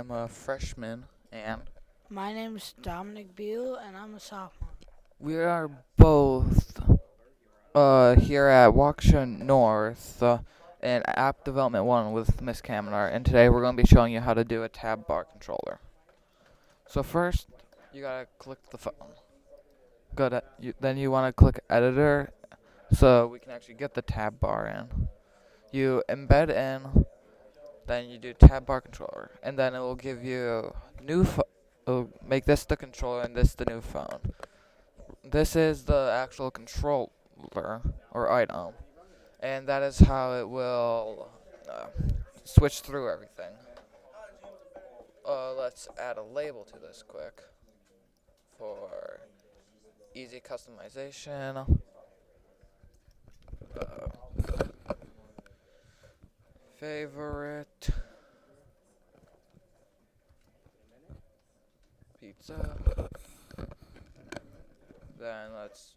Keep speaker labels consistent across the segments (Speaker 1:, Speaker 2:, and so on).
Speaker 1: I'm a freshman, and
Speaker 2: My name's Dominic and I'm a sophomore.
Speaker 1: we are both here at Waukesha North in App Development 1 with Miss Kamenar, and today we're going to be showing you how to do a tab bar controller. So first, you gotta click the phone. Then you want to click Editor so we can actually get the tab bar in. You embed in, then you do tab bar controller, and then it will give you it'll make this the controller and this the new phone. This is the actual controller or item, and that is how it will uh, switch through everything. Let's add a label to this quick for easy customization. Uh, Favorite pizza. Then let's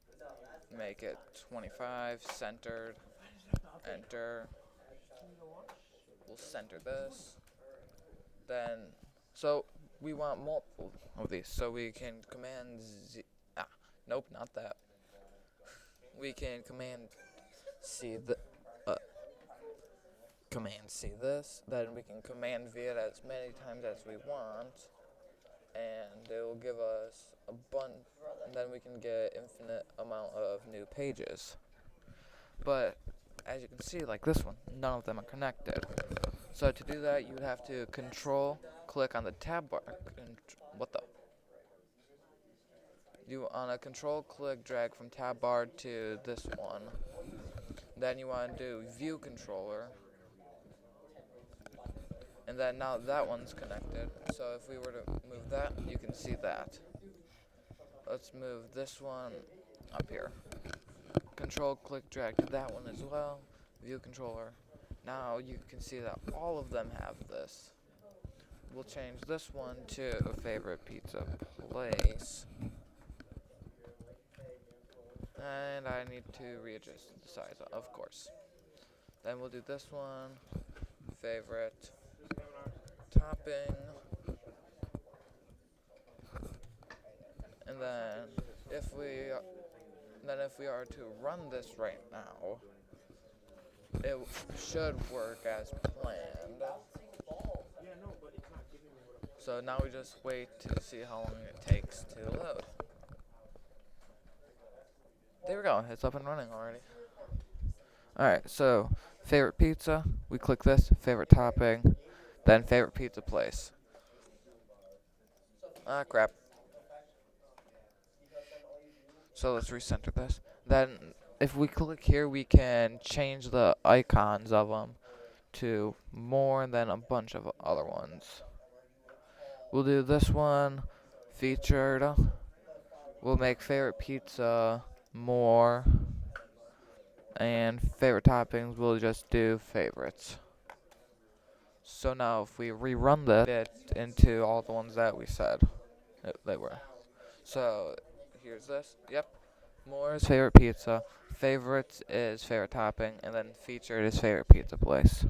Speaker 1: make it 25 centered. Enter. We'll center this. Then, so we want multiple of these, so we can command Z. Ah, nope, not that. We can uh, command C this. Then we can command V it as many times as we want, and it will give us a bunch. And then we can get infinite amount of new pages. But as you can see, like this one, none of them are connected. So to do that, you would have to click on the tab bar. What the? You on a control click drag from tab bar to this one. Then you want to do view controller. And then now that one's connected. So if we were to move that, you can see that. Let's move this one up here. Control click drag to that one as well. View controller. Now you can see that all of them have this. We'll change this one to a favorite pizza place. And I need to readjust the size, of course. Then we'll do this one, favorite topping. And if we are to run this right now, it should work as planned. So now we just wait to see how long it takes to load. There we go, it's up and running already. Alright, so favorite pizza, we click this, favorite topping, then favorite pizza place. Ah, crap. So let's recenter this. Then if we click here, we can change the icons of them to more than a bunch of other ones. We'll do this one, featured. We'll make favorite pizza more, and favorite toppings we'll just do favorites. So now if we rerun this, it into all the ones that we said they were. So here's this. Yep. More is favorite pizza, favorites is favorite topping, and then featured is favorite pizza place.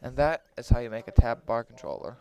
Speaker 1: And that is how you make a tab bar controller.